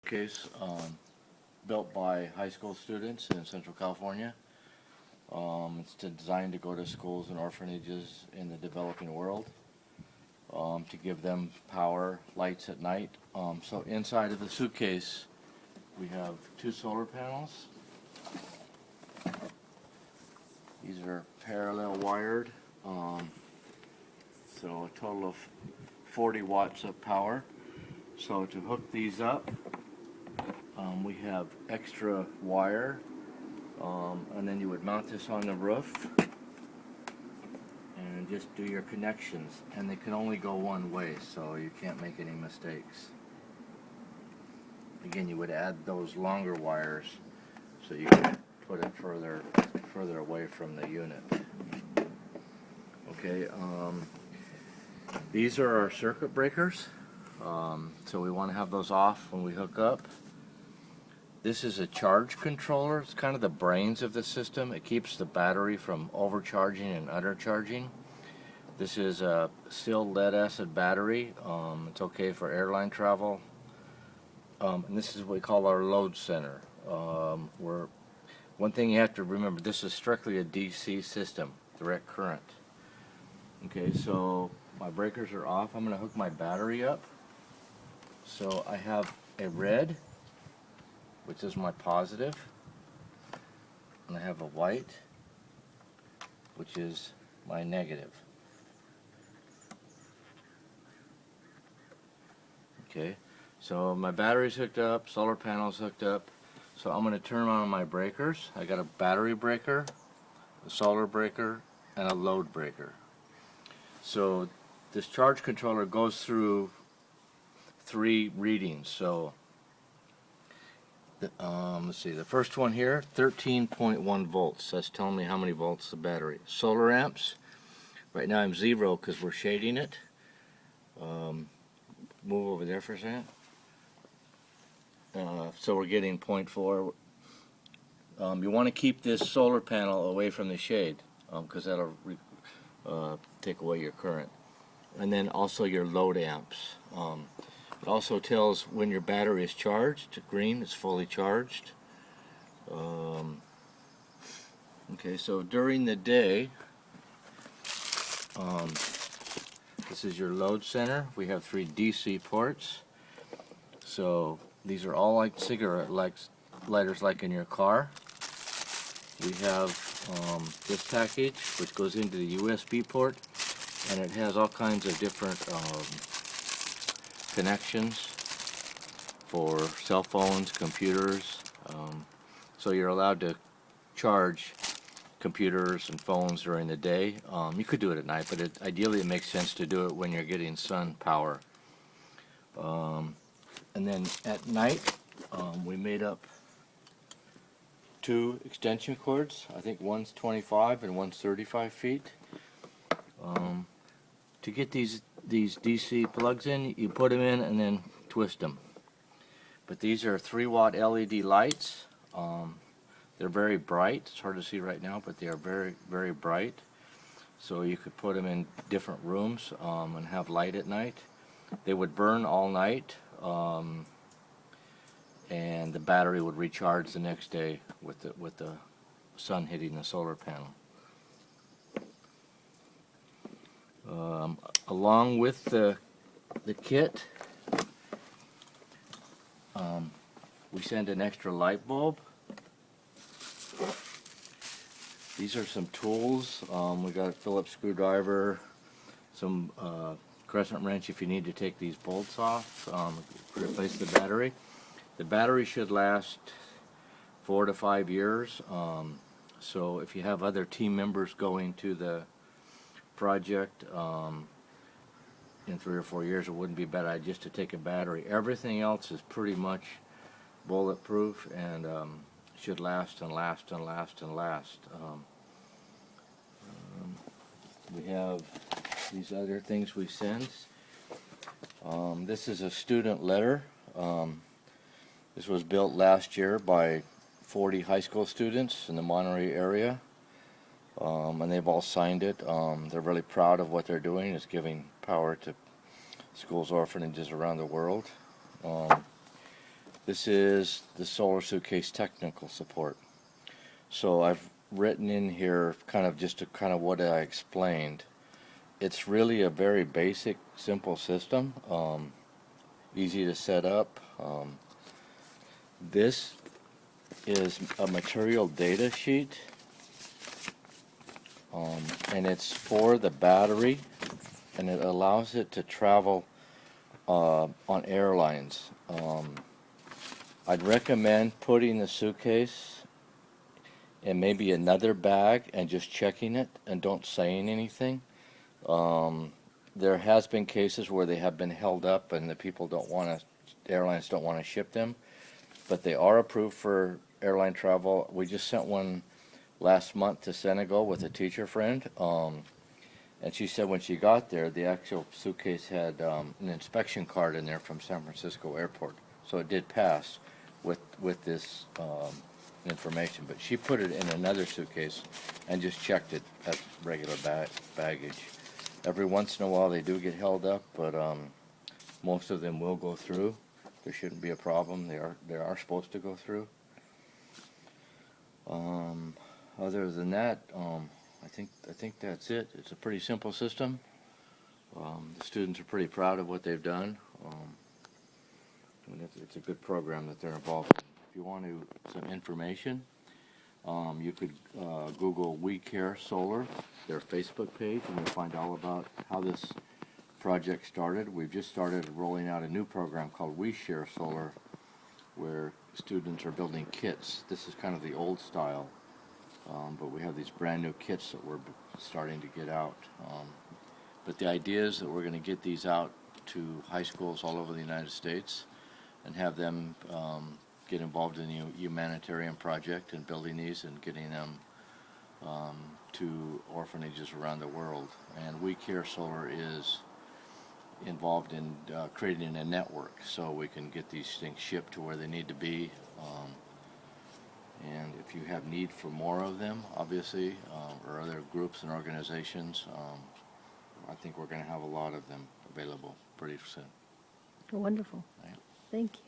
Suitcase built by high school students in Central California. It's designed to go to schools and orphanages in the developing world to give them power, lights at night. So inside of the suitcase we have 2 solar panels. These are parallel wired, so a total of 40 watts of power. So to hook these up, we have extra wire, and then you would mount this on the roof and just do your connections, and they can only go one way, so you can't make any mistakes. Again, you would add those longer wires so you can put it further away from the unit. Okay, these are our circuit breakers, so we want to have those off when we hook up. This is a charge controller. It's kind of the brains of the system. It keeps the battery from overcharging and undercharging. This is a sealed lead acid battery. It's okay for airline travel. And this is what we call our load center. One thing you have to remember, this is strictly a DC system, direct current. Okay, so my breakers are off. I'm going to hook my battery up. So I have a red, which is my positive, and I have a white, which is my negative. Okay, so my battery's hooked up, solar panel's hooked up, so I'm going to turn on my breakers. I got a battery breaker, a solar breaker, and a load breaker. So this charge controller goes through 3 readings. So let's see, the first one here, 13.1 volts. That's telling me how many volts the battery. Solar amps, right now I'm 0 because we're shading it. Move over there for a second. So we're getting 0.4. You want to keep this solar panel away from the shade because that'll take away your current. And then also your load amps. It also tells when your battery is charged. Green is fully charged. Okay, so during the day, this is your load center. We have 3 DC ports. So these are all like cigarette lighters like in your car. We have this package which goes into the USB port, and it has all kinds of different connections for cell phones, computers, so you're allowed to charge computers and phones during the day. You could do it at night, but ideally it makes sense to do it when you're getting sun power. And then at night we made up 2 extension cords. I think one's 25 and one's 35 feet. To get these DC plugs in, you put them in and then twist them. But these are 3-watt LED lights. They're very bright. It's hard to see right now, but they are very, very bright. So you could put them in different rooms and have light at night. They would burn all night, and the battery would recharge the next day with the sun hitting the solar panel. Along with the kit, we send an extra light bulb. These are some tools. We got a Phillips screwdriver, some crescent wrench if you need to take these bolts off, replace the battery. The battery should last 4 to 5 years. So if you have other team members going to the project in 3 or 4 years, it wouldn't be a bad idea just to take a battery. Everything else is pretty much bulletproof and should last and last and last and last. We have these other things we send. This is a student letter. This was built last year by 40 high school students in the Monterey area, and they've all signed it. They're really proud of what they're doing. It's giving power to schools, orphanages around the world. This is the solar suitcase technical support. So I've written in here kind of just what I explained. It's really a very basic, simple system, easy to set up. This is a material data sheet, and it's for the battery, and it allows it to travel on airlines. I'd recommend putting the suitcase in maybe another bag and just checking it and don't saying anything. There has been cases where they have been held up and the airlines don't want to ship them, but they are approved for airline travel. We just sent one last month to Senegal with a teacher friend, and she said when she got there, the actual suitcase had an inspection card in there from San Francisco Airport, so it did pass with this information. But she put it in another suitcase and just checked it as regular baggage. Every once in a while they do get held up, but most of them will go through. There shouldn't be a problem. They are supposed to go through. Other than that, I think that's it. It's a pretty simple system. The students are pretty proud of what they've done. And it's a good program that they're involved in. If you want some information, you could Google We Care Solar, their Facebook page, and you'll find all about how this project started. We've just started rolling out a new program called We Share Solar, where students are building kits. This is kind of the old style, but we have these brand new kits that we're starting to get out. But the idea is that we're going to get these out to high schools all over the United States and have them get involved in the humanitarian project and building these and getting them to orphanages around the world. And We Care Solar is involved in creating a network so we can get these things shipped to where they need to be. And if you have need for more of them, obviously, or other groups and organizations, I think we're going to have a lot of them available pretty soon. Wonderful. Yeah. Thank you.